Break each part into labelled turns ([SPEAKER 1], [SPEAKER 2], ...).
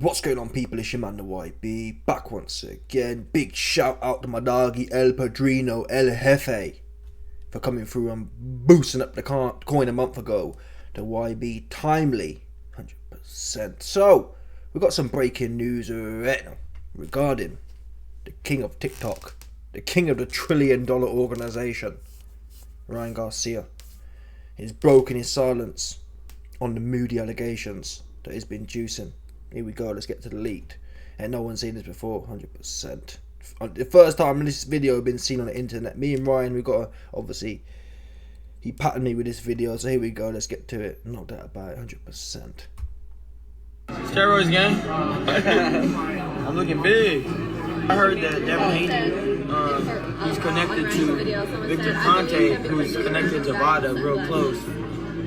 [SPEAKER 1] What's going on, people? It's your man the YB back once again. Big shout out to my doggy El Padrino El Jefe for coming through and boosting up the coin a month ago. The YB timely 100%. So we got some breaking news right now regarding the king of TikTok, the king of the $1 trillion organization, Ryan Garcia. He's broken his silence on the moody allegations that he's been juicing. Here we go, let's get to the leaked. And no one's seen this before, 100%. The first time this video been seen on the internet. Me and Ryan, we got obviously, he patterned me with this video, so here we go, let's get to it. No doubt about it, 100%.
[SPEAKER 2] Steroids gang. I'm looking big. I heard that Devin Haney, he's connected to Victor Conte, who's connected to Vada real close.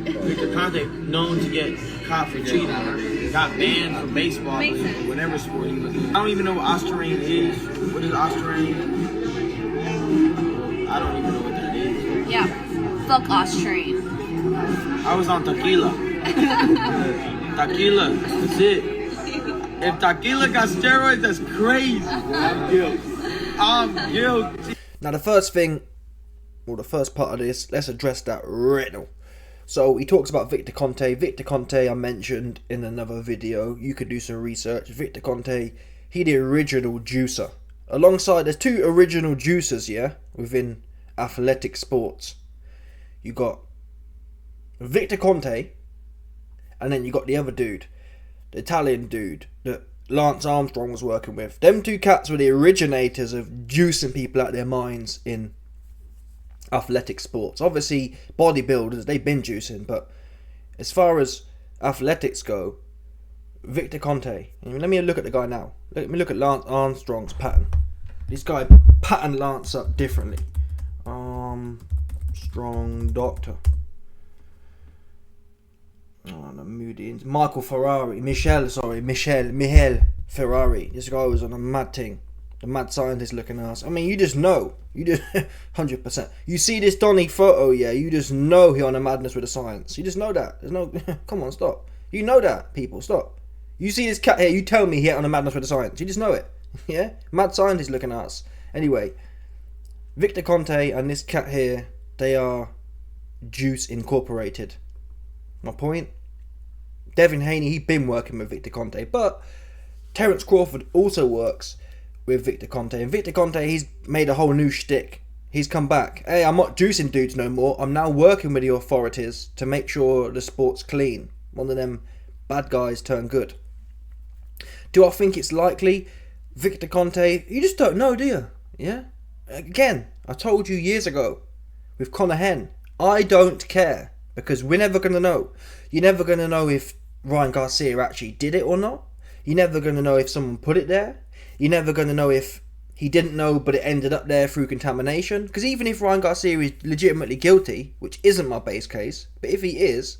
[SPEAKER 2] Victor Conte, known to get caught for cheating, got banned from baseball, whatever sport he was in. I don't even know what Australian is. What is Australian? I don't even know what that is.
[SPEAKER 3] Yeah, fuck Australian.
[SPEAKER 2] I was on tequila. Tequila, that's it. If tequila got steroids, that's crazy. I'm guilty.
[SPEAKER 1] Now the first thing, or the first part of this, let's address that right now. So he talks about Victor Conte. Victor Conte I mentioned in another video. You could do some research. Victor Conte, he the original juicer. Alongside, there's two original juicers, yeah, within athletic sports. You got Victor Conte, and then you got the other dude, the Italian dude that Lance Armstrong was working with. Them two cats were the originators of juicing people out of their minds in athletic sports. Obviously bodybuilders, they've been juicing, but as far as athletics go, Victor Conte, let me look at the guy now. Let me look at Lance Armstrong's pattern. This guy patterned Lance up differently. Strong doctor. Oh, the moody. Michael Ferrari. This guy was on a mad thing. The mad scientist looking ass. I mean, you just know. You just 100%. You see this Donny photo, yeah, you just know he on a madness with the science. You just know that. There's no come on, stop. You know that, people, stop. You see this cat here, you tell me he on a madness with the science. You just know it. Yeah? Mad scientist looking ass. Anyway, Victor Conte and this cat here, they are Juice Incorporated. My point? Devin Haney, he's been working with Victor Conte, but Terence Crawford also works with Victor Conte. And Victor Conte, he's made a whole new shtick. He's come back. Hey, I'm not juicing dudes no more. I'm now working with the authorities to make sure the sport's clean. One of them bad guys turn good. Do I think it's likely? Victor Conte, you just don't know, do you? Yeah? Again, I told you years ago with Conor Hen, I don't care, because we're never going to know. You're never going to know if Ryan Garcia actually did it or not. You're never going to know if someone put it there. You're never going to know if he didn't know but it ended up there through contamination. Because even if Ryan Garcia is legitimately guilty, which isn't my base case, but if he is,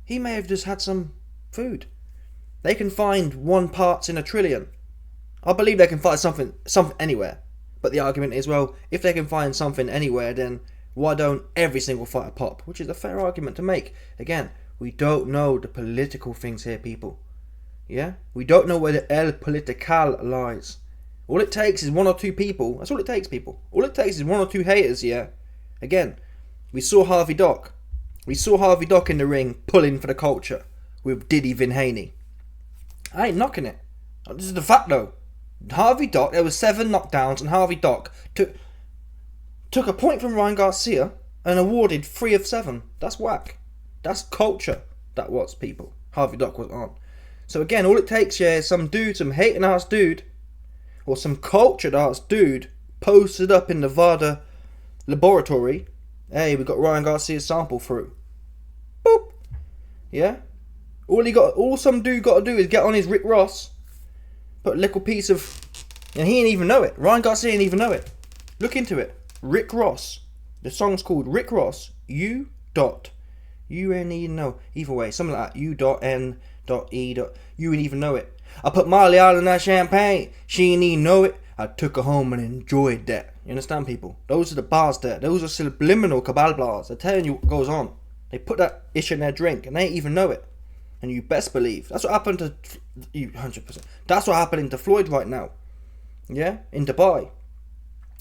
[SPEAKER 1] he may have just had some food. They can find 1 parts in a trillion. I believe they can find something anywhere. But the argument is, well, if they can find something anywhere, then why don't every single fighter pop? Which is a fair argument to make. Again, we don't know the political things here, people. Yeah? We don't know where the El Political lies. All it takes is 1 or 2 people. That's all it takes, people. All it takes is 1 or 2 haters, yeah? Again, we saw Harvey Dock. We saw Harvey Dock in the ring pulling for the culture with Diddy Vin Haney. I ain't knocking it. This is the fact, though. Harvey Dock, there was 7 knockdowns, and Harvey Dock took a point from Ryan Garcia and awarded 3 of 7. That's whack. That's culture. That was, people. Harvey Dock was on. So again, all it takes here is some dude, some hating ass dude, or some cultured ass dude, posted up in the Vada laboratory. Hey, we got Ryan Garcia's sample through. Boop. Yeah. All some dude got to do is get on his Rick Ross, put a little piece of, and he ain't even know it. Ryan Garcia ain't even know it. Look into it. Rick Ross. The song's called Rick Ross. You ain't even know. Either way, something like that. U.N.E. You ain't even know it. I put Molly out in that champagne. She ain't even know it. I took her home and enjoyed that. You understand, people? Those are the bars there. Those are subliminal Cabal bars. They're telling you what goes on. They put that ish in their drink and they ain't even know it. And you best believe that's what happened to you 100%. That's what happening to Floyd right now. Yeah, in Dubai.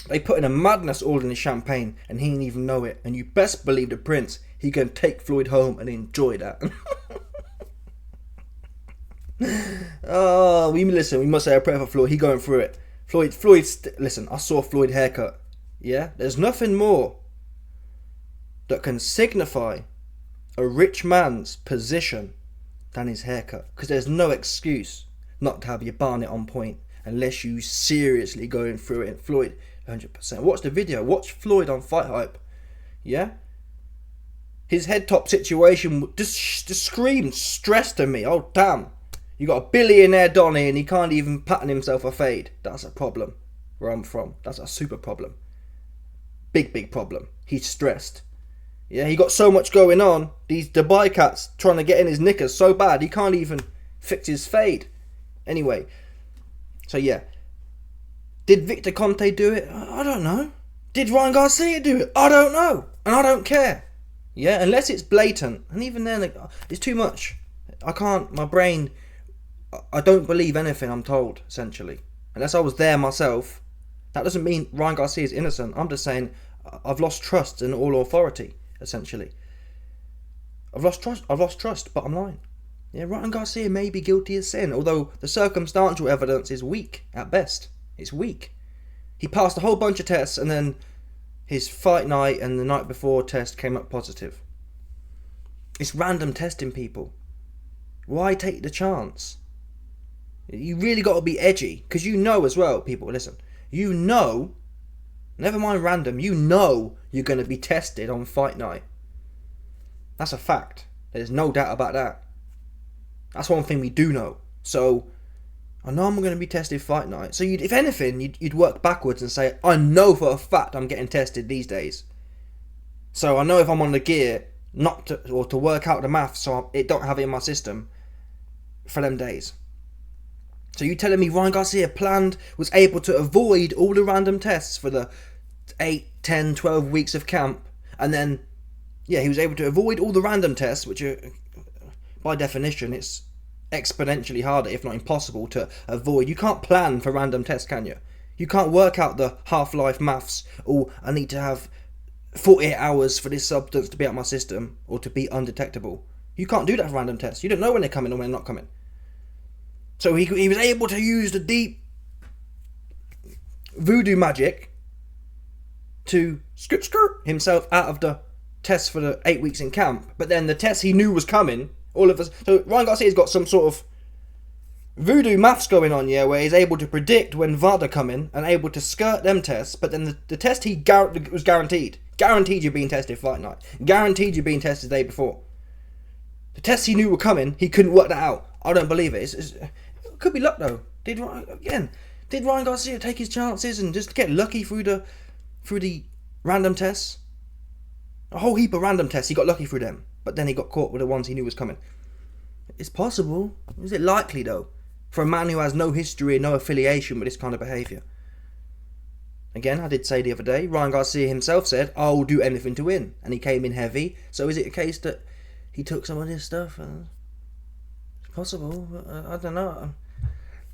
[SPEAKER 1] They put in a madness all in his champagne and he didn't even know it. And you best believe the Prince, he can take Floyd home and enjoy that. Oh, we must say a prayer for Floyd. He going through it. Listen, I saw Floyd haircut. Yeah, there's nothing more that can signify a rich man's position than his haircut. Because there's no excuse not to have your barnet on point unless you seriously going through it. And Floyd, 100%. Watch the video. Watch Floyd on Fight Hype. Yeah? His head top situation just screamed stress to me. Oh, damn. You got a billionaire Donny and he can't even pattern himself a fade. That's a problem where I'm from. That's a super problem. Big problem. He's stressed. Yeah, he got so much going on. These Dubai cats trying to get in his knickers so bad he can't even fix his fade. Anyway, so yeah. Did Victor Conte do it? I don't know. Did Ryan Garcia do it? I don't know. And I don't care. Yeah, unless it's blatant. And even then, it's too much. I can't, my brain, I don't believe anything I'm told, essentially. Unless I was there myself. That doesn't mean Ryan Garcia is innocent. I'm just saying I've lost trust in all authority, essentially. I've lost trust, bottom line. Yeah, Ryan Garcia may be guilty of sin, although the circumstantial evidence is weak, at best. It's weak. He passed a whole bunch of tests and then his fight night and the night before test came up positive. It's random testing, people. Why take the chance? You really got to be edgy, because you know as well, people, listen. You know, never mind random, you know you're going to be tested on fight night. That's a fact. There's no doubt about that. That's one thing we do know. So, I know I'm going to be tested fight night. So, if anything, you'd work backwards and say, I know for a fact I'm getting tested these days. So, I know if I'm on the gear, to work out the maths so it don't have it in my system for them days. So, you telling me Ryan Garcia was able to avoid all the random tests for the 8, 10, 12 weeks of camp, and then, yeah, he was able to avoid all the random tests, which are, by definition, it's exponentially harder, if not impossible, to avoid. You can't plan for random tests, can you? You can't work out the half-life maths, or I need to have 48 hours for this substance to be out my system, or to be undetectable. You can't do that for random tests. You don't know when they're coming or when they're not coming. So he was able to use the deep voodoo magic to skirt himself out of the tests for the 8 weeks in camp. But then the test he knew was coming, all of us. So Ryan Garcia's got some sort of voodoo maths going on, yeah, where he's able to predict when Vada coming and able to skirt them tests. But then the test he was guaranteed. Guaranteed you're being tested fight night. Guaranteed you're being tested the day before. The tests he knew were coming, he couldn't work that out. I don't believe it. It could be luck though. Did Ryan Garcia take his chances and just get lucky through the random tests? A whole heap of random tests, he got lucky through them. But then he got caught with the ones he knew was coming. It's possible. Is it likely though? For a man who has no history and no affiliation with this kind of behaviour. Again, I did say the other day, Ryan Garcia himself said, I'll do anything to win. And he came in heavy. So is it a case that he took some of this stuff? It's possible. But I don't know.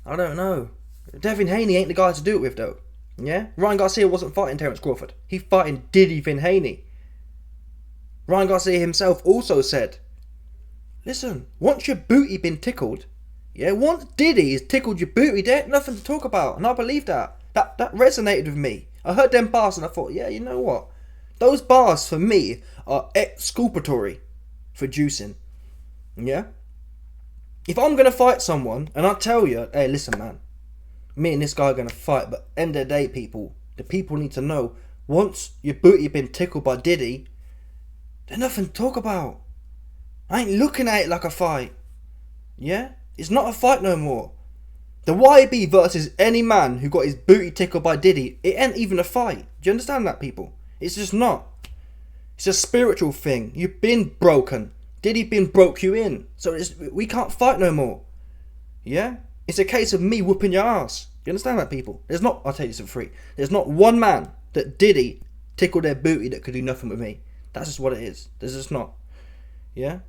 [SPEAKER 1] I don't know. Devin Haney ain't the guy to do it with though. Yeah? Ryan Garcia wasn't fighting Terence Crawford. He's fighting Diddy Vin Haney. Ryan Garcia himself also said, listen, once your booty been tickled, yeah, once Diddy has tickled your booty, there ain't nothing to talk about. And I believe that. That resonated with me. I heard them bars and I thought, yeah, you know what? Those bars for me are exculpatory for juicing. Yeah? If I'm going to fight someone and I tell you, hey, listen, man, me and this guy are going to fight, but end of the day, the people need to know, once your booty been tickled by Diddy, there's nothing to talk about. I ain't looking at it like a fight. Yeah? It's not a fight no more. The YB versus any man who got his booty tickled by Diddy, it ain't even a fight. Do you understand that, people? It's just not. It's a spiritual thing. You've been broken. Diddy been broke you in. So we can't fight no more. Yeah? It's a case of me whooping your ass. Do you understand that, people? I'll tell you this for free. There's not one man that Diddy tickled their booty that could do nothing with me. That's just what it is. There's just not. Yeah?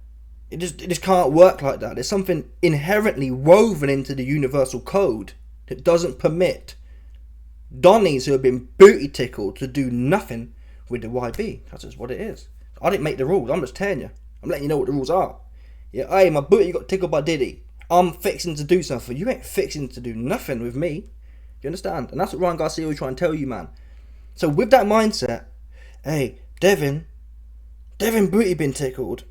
[SPEAKER 1] It just can't work like that. There's something inherently woven into the universal code that doesn't permit Donnies who have been booty tickled to do nothing with the YB. That's just what it is. I didn't make the rules. I'm just telling you. I'm letting you know what the rules are. Yeah, hey, my booty got tickled by Diddy. I'm fixing to do something. You ain't fixing to do nothing with me. You understand? And that's what Ryan Garcia was trying to tell you, man. So with that mindset, hey, Devin booty been tickled,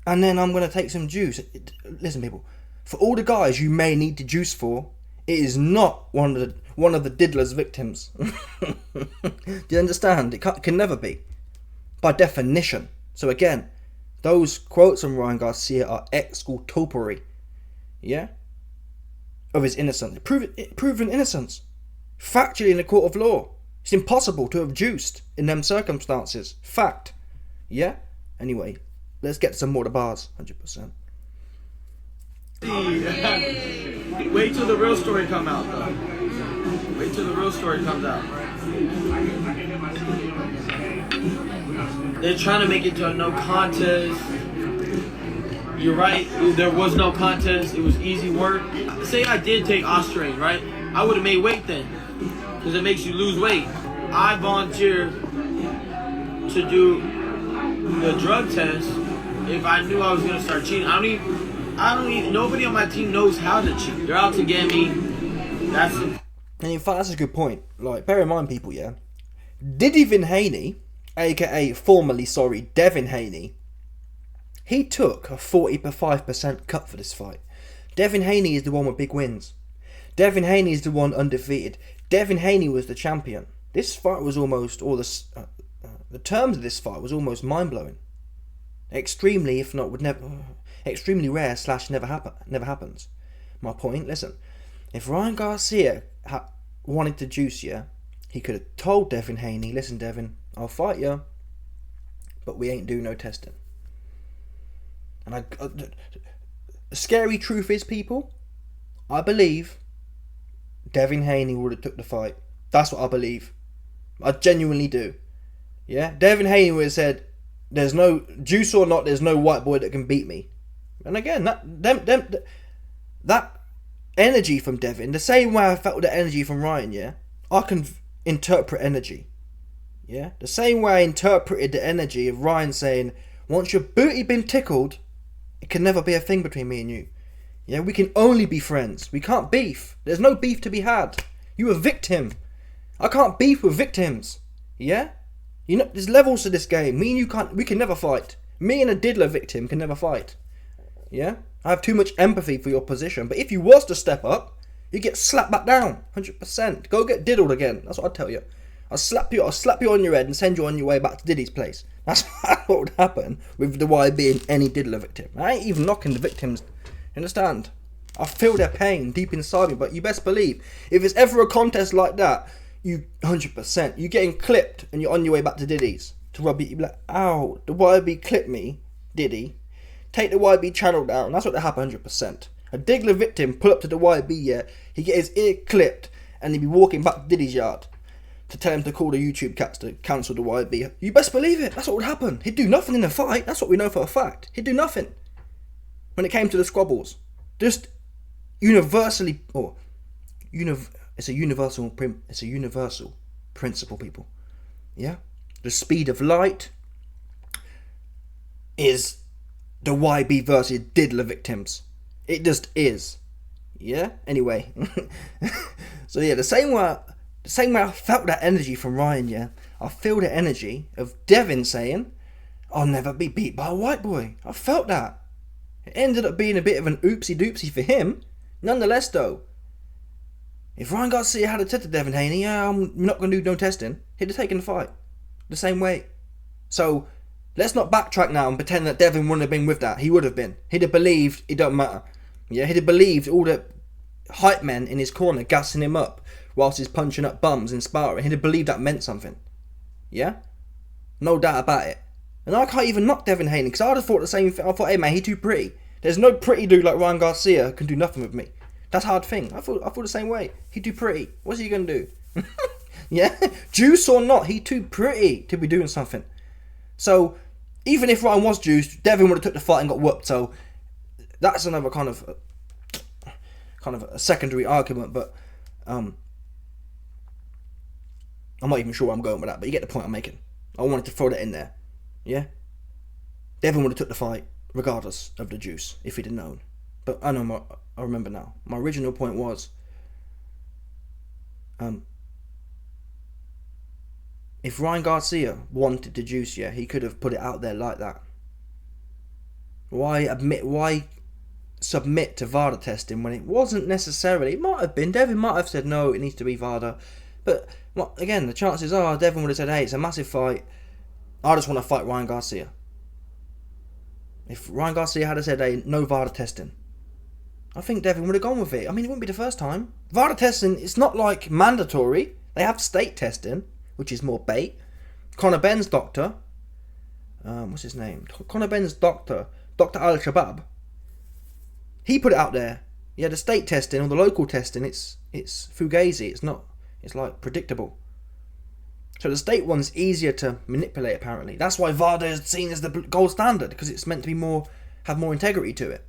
[SPEAKER 1] and then I'm going to take some juice. Listen, people, for all the guys you may need the juice for, it is not one of the diddler's victims. Do you understand? It can never be. By definition. So again, those quotes from Ryan Garcia are exculpatory. Yeah? Of his innocence. Proven innocence. Factually in the court of law. It's impossible to have juiced in them circumstances. Fact. Yeah? Anyway, let's get some more to bars. 100%.
[SPEAKER 2] Wait till the real story come out, though. Wait till the real story comes out. They're trying to make it to a no contest. You're right. There was no contest. It was easy work. Say I did take Austrain, right? I would have made weight then, because it makes you lose weight. I volunteered to do the drug test if I knew I was gonna start cheating. I don't even. Nobody on my team knows how to cheat. They're out to get me. That's it.
[SPEAKER 1] And in fact, that's a good point. Like, bear in mind, people, yeah, Devin Haney, aka formerly Devin Haney, he took a 45% cut for this fight. Devin Haney is the one with big wins. Devin Haney is the one undefeated. Devin Haney was the champion. This fight was almost, or the terms of this fight was almost mind-blowing. Extremely, if not would never, extremely rare / never happens. My point, listen, if Ryan Garcia wanted to juice you, he could have told Devin Haney, listen Devin, I'll fight you, but we ain't doing no testing. And the scary truth is, people, I believe Devin Haney would have took the fight. That's what I believe. I genuinely do. Yeah, Devin Haney would have said, there's no juice or not, there's no white boy that can beat me. And again, that energy from Devin, the same way I felt the energy from Ryan, yeah, I can interpret energy. Yeah, the same way I interpreted the energy of Ryan saying, once your booty been tickled, it can never be a thing between me and you. Yeah, we can only be friends. We can't beef. There's no beef to be had. You a victim. I can't beef with victims. Yeah? You know, there's levels to this game. Me and you we can never fight. Me and a diddler victim can never fight. Yeah? I have too much empathy for your position. But if you was to step up, you get slapped back down. 100%. Go get diddled again. That's what I'd tell you. I'll slap you on your head and send you on your way back to Diddy's place. That's what would happen with the YB and any diddler victim. I ain't even knocking the victims. Understand? I feel their pain deep inside me, but you best believe, if it's ever a contest like that, you 100%, you getting clipped and you're on your way back to Diddy's to rub it, you be like, ow, the YB clipped me, Diddy. Take the YB channel down. That's what they happen 100%. A diddler victim pull up to the YB, yeah, he get his ear clipped and he'd be walking back to Diddy's yard to tell him to call the YouTube cats to cancel the YB. You best believe it. That's what would happen. He'd do nothing in the fight. That's what we know for a fact. He'd do nothing. When it came to the squabbles, just universally, it's a universal principle, people. Yeah, the speed of light is the YB versus diddler victims. It just is. Yeah. Anyway, so yeah, the same way I felt that energy from Ryan. Yeah, I feel the energy of Devin saying, "I'll never be beat by a white boy." I felt that. It ended up being a bit of an oopsie doopsie for him. Nonetheless, though, if Ryan Garcia had said to Devin Haney, yeah, I'm not going to do no testing, he'd have taken the fight. The same way. So, let's not backtrack now and pretend that Devin wouldn't have been with that. He would have been. He'd have believed it don't matter. Yeah, he'd have believed all the hype men in his corner gassing him up whilst he's punching up bums in sparring. He'd have believed that meant something. Yeah? No doubt about it. And I can't even knock Devin Haney because I'd have thought the same thing. I thought, hey man, he too pretty. There's no pretty dude like Ryan Garcia who can do nothing with me. That's a hard thing. I thought the same way. He too pretty. What's he gonna do? Yeah? Juice or not, he too pretty to be doing something. So, even if Ryan was juiced, Devin would have took the fight and got whooped. So, that's another kind of a secondary argument, but I'm not even sure where I'm going with that, but you get the point I'm making. I wanted to throw that in there. Yeah? Devin would have took the fight regardless of the juice if he'd have known. But I remember now. My original point was if Ryan Garcia wanted the juice, yeah, he could have put it out there like that. Why submit to Vada testing when it wasn't necessarily? It might have been. Devin might have said no, it needs to be Vada. But again, the chances are Devin would have said, hey, it's a massive fight. I just want to fight Ryan Garcia. If Ryan Garcia had said, hey, no Vada testing, I think Devin would have gone with it. I mean, it wouldn't be the first time. Vada testing, it's not like mandatory. They have state testing, which is more bait. Conor Benn's doctor, what's his name? Conor Benn's doctor, Dr. Al-Shabab, he put it out there. Yeah, the state testing or the local testing, it's fugazi. It's not. It's like predictable. So the state one's easier to manipulate. Apparently, that's why Vada is seen as the gold standard, because it's meant to be have more integrity to it.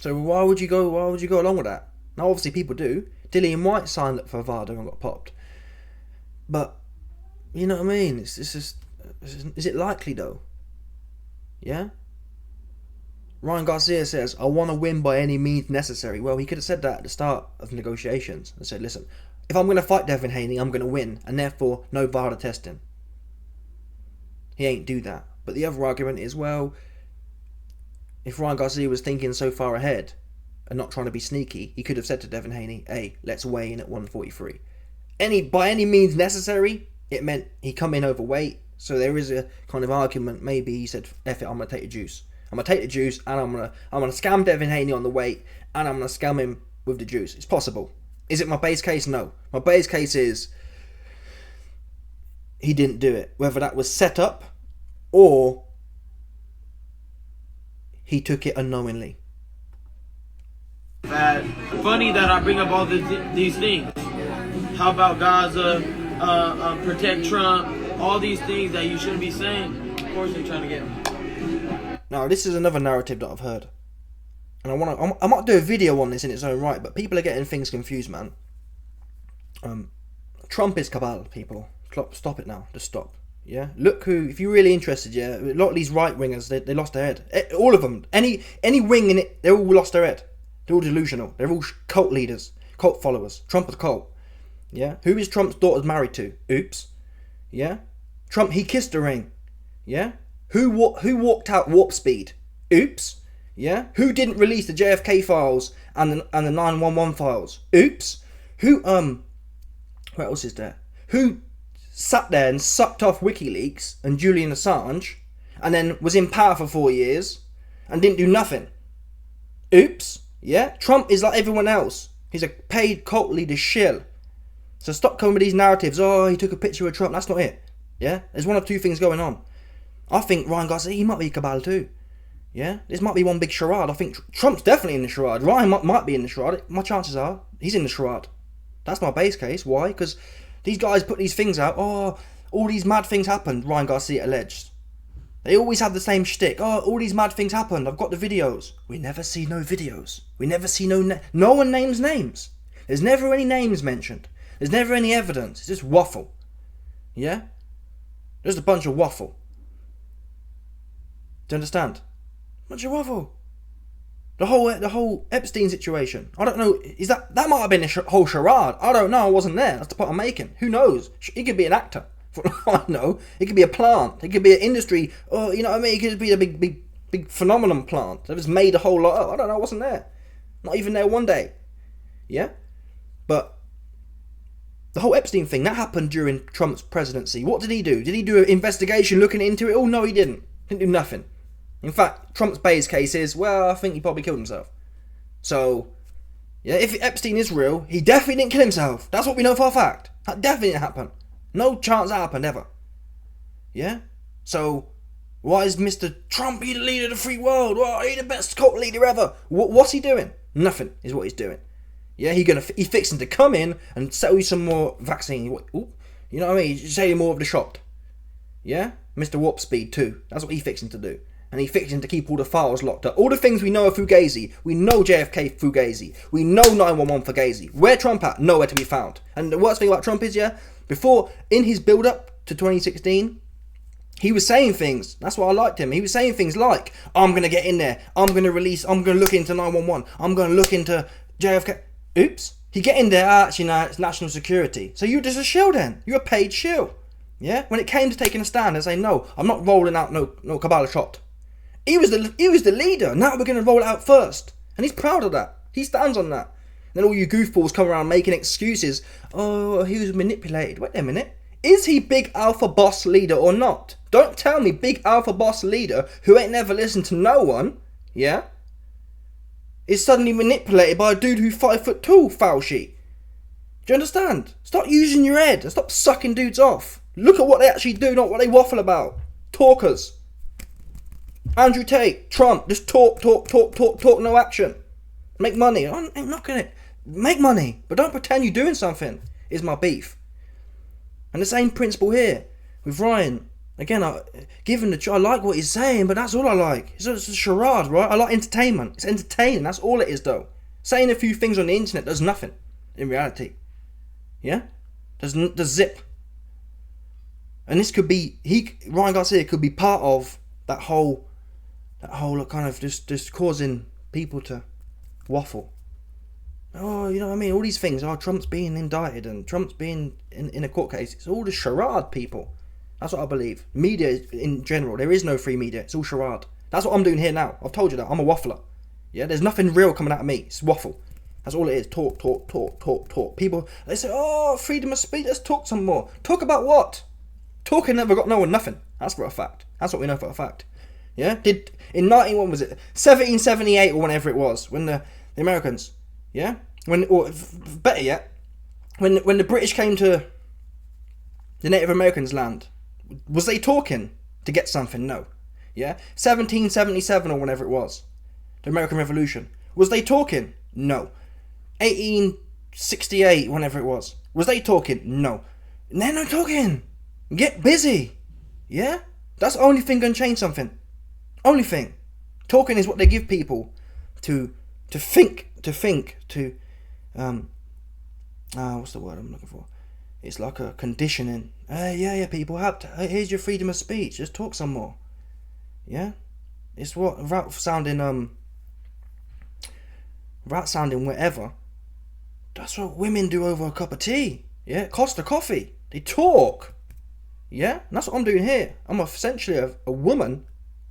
[SPEAKER 1] So why would you go along with that? Now, obviously, people do. Dillian White signed up for Vada and got popped. But you know what I mean? It's just, is it likely though? Yeah. Ryan Garcia says, I want to win by any means necessary. Well, he could have said that at the start of negotiations and said, listen, if I'm going to fight Devin Haney, I'm going to win, and therefore no Vada testing. He ain't do that. But the other argument is, well, if Ryan Garcia was thinking so far ahead and not trying to be sneaky, he could have said to Devin Haney, hey, let's weigh in at 143. By any means necessary, it meant he come in overweight. So there is a kind of argument, maybe he said, F it, I'm going to take the juice. I'm going to take the juice and I'm going to scam Devin Haney on the weight, and I'm going to scam him with the juice. It's possible. Is it my base case? No. My base case is he didn't do it. Whether that was set up or he took it unknowingly.
[SPEAKER 2] Funny that I bring up all these things. How about Gaza, protect Trump, all these things that you shouldn't be saying. Of course they're trying to get him.
[SPEAKER 1] Now, this is another narrative that I've heard. And I might do a video on this in its own right, but people are getting things confused, man. Trump is Cabal, people. Stop it now. Just stop. Yeah? Look who, if you're really interested, yeah, a lot of these right-wingers, they lost their head. All of them. Any wing in it, they all lost their head. They're all delusional. They're all cult leaders, cult followers. Trump is a cult. Yeah? Who is Trump's daughter married to? Oops. Yeah? Trump, he kissed a ring. Yeah? Who walked out warp speed? Oops. Yeah? Who didn't release the JFK files and the 911 files? Oops. Who, what else is there? Who sat there and sucked off WikiLeaks and Julian Assange and then was in power for 4 years and didn't do nothing? Oops. Yeah? Trump is like everyone else. He's a paid cult leader shill. So stop coming with these narratives. Oh, he took a picture of Trump. That's not it. Yeah? There's one of two things going on. I think Ryan Garcia, he might be Cabal too. Yeah? This might be one big charade. I think Trump's definitely in the charade. Ryan might be in the charade. My chances are he's in the charade. That's my base case. Why? Because these guys put these things out. Oh, all these mad things happened, Ryan Garcia alleged. They always have the same shtick. Oh, all these mad things happened. I've got the videos. We never see no videos. We never see no one names names. There's never any names mentioned. There's never any evidence. It's just waffle. Yeah? Just a bunch of waffle. Do you understand? Bunch of waffle. The whole Epstein situation. I don't know. Is that might have been a whole charade? I don't know. I wasn't there. That's the point I'm making. Who knows? He could be an actor. For all I know, it could be a plant. It could be an industry. Or you know what I mean? It could be a big phenomenon plant that was made a whole lot up. I don't know. I wasn't there. Not even there one day. Yeah, but the whole Epstein thing that happened during Trump's presidency. What did he do? Did he do an investigation looking into it? Oh no, he didn't. Didn't do nothing. In fact, Trump's base case is, well, I think he probably killed himself. So, yeah, if Epstein is real, he definitely didn't kill himself. That's what we know for a fact. That definitely didn't happen. No chance that happened, ever. Yeah? So, why is Mr. Trump, he the leader of the free world? Well, he the best cult leader ever. What's he doing? Nothing is what he's doing. Yeah, he's fixing to come in and sell you some more vaccine. Ooh, you know what I mean? He's selling more of the shot. Yeah? Mr. Warp Speed too. That's what he's fixing to do. And he fixed him to keep all the files locked up. All the things we know of Fugazi. We know JFK Fugazi. We know 911 Fugazi. Where Trump at? Nowhere to be found. And the worst thing about Trump is, before, in his build-up to 2016, he was saying things. That's why I liked him. He was saying things like, I'm going to get in there. I'm going to look into 911. I'm going to look into JFK. Oops. He get in there, actually, no, it's national security. So you're just a shill then. You're a paid shill. Yeah? When it came to taking a stand and saying, no, I'm not rolling out no Cabal shot. He was the leader. Now we're going to roll it out first. And he's proud of that. He stands on that. And then all you goofballs come around making excuses. Oh, he was manipulated. Wait a minute. Is he big alpha boss leader or not? Don't tell me big alpha boss leader who ain't never listened to no one, is suddenly manipulated by a dude who's 5'2", foul sheet. Do you understand? Stop using your head and stop sucking dudes off. Look at what they actually do, not what they waffle about. Talkers. Andrew Tate, Trump, just talk, no action. Make money. I'm knocking it. Make money, but don't pretend you're doing something, is my beef. And the same principle here with Ryan. Again, I like what he's saying, but that's all I like. It's a charade, right? I like entertainment. It's entertaining. That's all it is, though. Saying a few things on the internet does nothing in reality. Yeah? Does zip. And this could be, Ryan Garcia could be part of that whole kind of just causing people to waffle. Oh, you know what I mean? All these things. Oh, Trump's being indicted and Trump's being in a court case. It's all the charade, people. That's what I believe. Media in general. There is no free media. It's all charade. That's what I'm doing here now. I've told you that. I'm a waffler. Yeah, there's nothing real coming out of me. It's waffle. That's all it is. Talk. People, they say, oh, freedom of speech. Let's talk some more. Talk about what? Talking never got no one nothing. That's for a fact. That's what we know for a fact. Yeah? In 1778 or whenever it was, when the Americans, better yet, when the British came to the Native Americans' land, was they talking to get something? No. Yeah? 1777 or whenever it was, the American Revolution, was they talking? No. 1868, whenever it was they talking? No. They're not talking. Get busy. Yeah? That's the only thing gonna change something. Only thing. Talking is what they give people to think, what's the word I'm looking for? It's like a conditioning. People have to, here's your freedom of speech. Just talk some more. Yeah? It's what, without sounding whatever, that's what women do over a cup of tea. Yeah? Costa coffee. They talk. Yeah? And that's what I'm doing here. I'm essentially a woman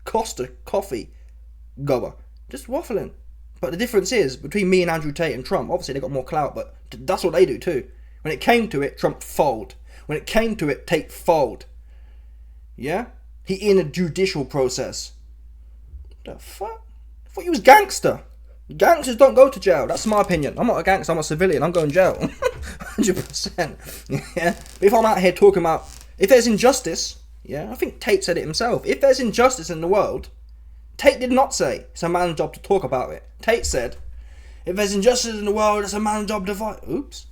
[SPEAKER 1] Costa coffee goer. Just waffling. But the difference is, between me and Andrew Tate and Trump, obviously they got more clout, but that's what they do too. When it came to it, Trump fold. When it came to it, Tate fold. Yeah? He in a judicial process. The fuck? I thought he was gangster. Gangsters don't go to jail. That's my opinion. I'm not a gangster, I'm a civilian. I'm going to jail. 100%. Yeah? But if I'm out here talking about, if there's injustice, I think Tate said it himself. If there's injustice in the world, Tate did not say it's a man's job to talk about it. Tate said, if there's injustice in the world, it's a man's job to fight. Oops.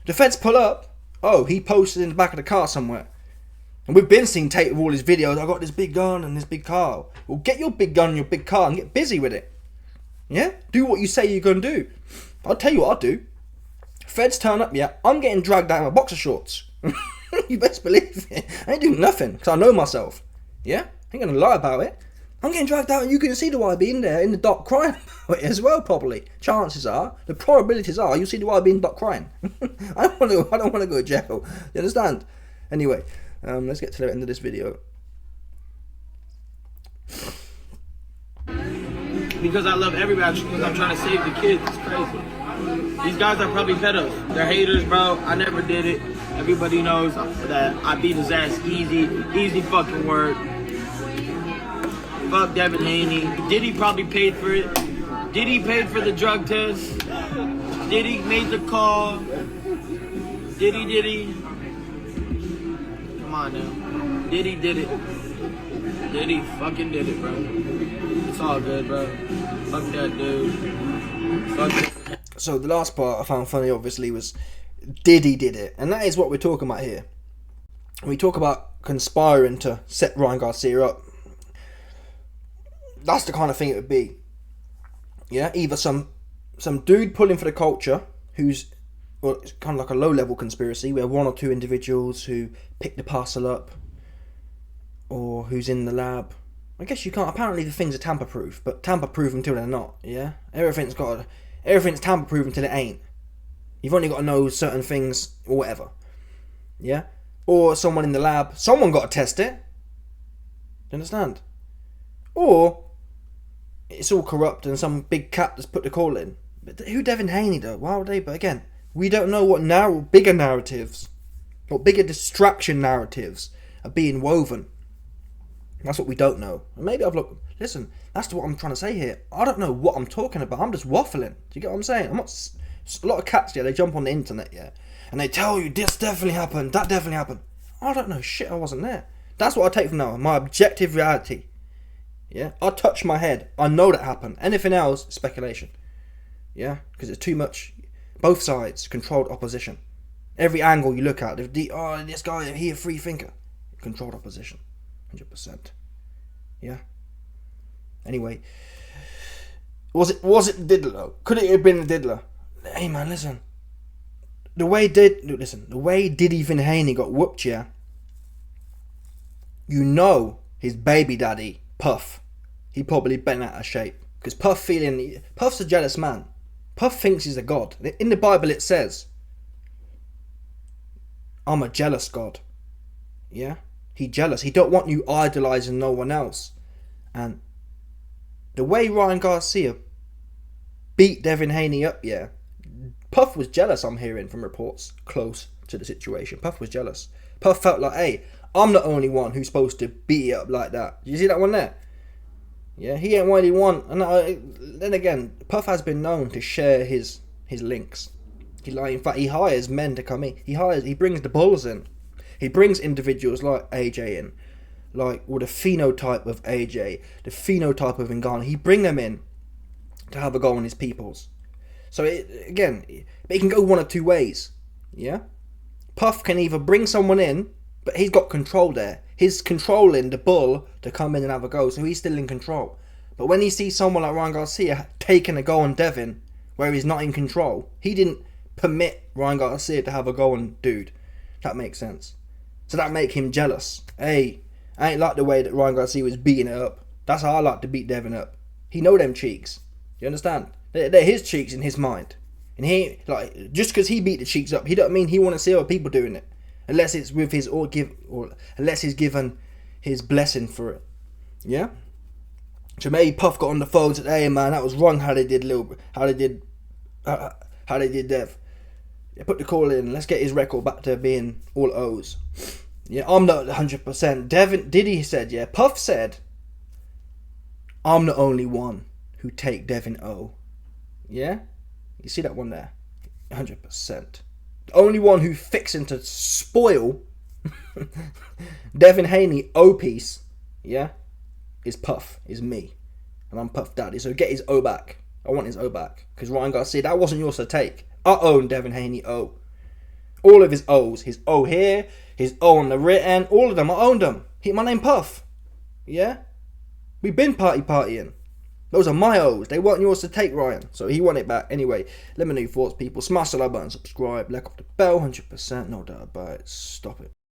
[SPEAKER 1] The feds pull up. Oh, he posted in the back of the car somewhere. And we've been seeing Tate with all his videos. I got this big gun and this big car. Well, get your big gun and your big car and get busy with it. Yeah? Do what you say you're going to do. I'll tell you what I'll do. Feds turn up, I'm getting dragged out in my boxer shorts. You best believe it. I ain't doing nothing because I know myself. Yeah? I ain't going to lie about it. I'm getting dragged out and you can see the YB in there in the dock crying about it as well, probably. Chances are, the probabilities are, you'll see the YB in the dock crying. I don't want to go to jail. You understand? Anyway, let's get to the end of this video.
[SPEAKER 2] Because I love everybody, because I'm trying to save the kids. It's crazy. These guys are probably pedos. They're haters, bro. I never did it. Everybody knows that I beat his ass easy fucking word. Fuck Devin Haney. Diddy probably paid for it. Diddy paid for the drug test. Diddy made the call. Diddy. Come on now. Diddy did it. Diddy fucking did it, bro. It's all good, bro. Fuck that dude. Fuck that.
[SPEAKER 1] So the last part I found funny, obviously, was Diddy did it. And that is what we're talking about here. We talk about conspiring to set Ryan Garcia up. That's the kind of thing it would be. Yeah, either some dude pulling for the culture who's, well, it's kind of like a low-level conspiracy where one or two individuals who pick the parcel up, or who's in the lab. I guess you can't. Apparently, the things are tamper-proof, but tamper-proof until they're not. Yeah, everything's tamper-proof until it ain't. You've only got to know certain things or whatever. Yeah, or someone in the lab. Someone got to test it. Do you understand? Or it's all corrupt and some big cat that's put the call in. But who Devin Haney though? Why would they? But again, we don't know what bigger narratives, what bigger distraction narratives are being woven. That's what we don't know. And maybe I've looked. Listen, that's what I'm trying to say here. I don't know what I'm talking about. I'm just waffling. Do you get what I'm saying? I'm not. A lot of cats, yeah, they jump on the internet, yeah, and they tell you this definitely happened, that definitely happened. I don't know shit. I wasn't there. That's what I take from now. My objective reality. Yeah, I touch my head. I know that happened. Anything else, speculation. Yeah, because it's too much. Both sides, controlled opposition. Every angle you look at, this guy, he a free thinker. Controlled opposition. 100%. Yeah. Anyway, was it the diddler though? Could it have been the diddler? Hey man, listen. The way Devin Haney got whooped, yeah. You know his baby daddy, Puff, he probably bent out of shape. Because Puff's a jealous man. Puff thinks he's a god. In the Bible it says, I'm a jealous god. Yeah? He jealous. He don't want you idolising no one else. And the way Ryan Garcia beat Devin Haney up, yeah, Puff was jealous, I'm hearing from reports close to the situation. Puff was jealous. Puff felt like, hey, I'm the only one who's supposed to beat it up like that. You see that one there? Yeah, he ain't what he want. And then again, Puff has been known to share his links. In fact, he hires men to come in. He brings the bulls in. He brings individuals like AJ in, like the phenotype of AJ, the phenotype of Ngannou. He bring them in to have a go on his peoples. So it can go one of two ways. Yeah, Puff can either bring someone in, but he's got control there. He's controlling the bull to come in and have a go, so he's still in control. But when he sees someone like Ryan Garcia taking a go on Devin, where he's not in control, he didn't permit Ryan Garcia to have a go on dude. That makes sense. So that make him jealous. Hey, I ain't like the way that Ryan Garcia was beating it up. That's how I like to beat Devin up. He know them cheeks. You understand? They're his cheeks in his mind. And he, like, just because he beat the cheeks up, he don't mean he want to see other people doing it. Unless it's with his unless he's given his blessing for it. Yeah? So maybe Puff got on the phone and said, hey man, that was wrong how they did Dev. Yeah, put the call in, let's get his record back to being all O's. Yeah, I'm not 100%. Diddy said, yeah, Puff said, I'm the only one who take Devin O. Yeah? You see that one there? 100%. The only one who fixing to spoil Devin Haney O piece, yeah, is Puff, is me. And I'm Puff Daddy, so get his O back. I want his O back. Because Ryan Garcia, that wasn't yours to take. I own Devin Haney O. All of his O's. His O here, his O on the rear end, all of them, I owned them. My name Puff. Yeah? We've been partying. Those are my O's. They weren't yours to take, Ryan. So he won it back. Anyway, let me know your thoughts, people. Smash the like button, subscribe, like off the bell, 100%. No doubt about it. Stop it.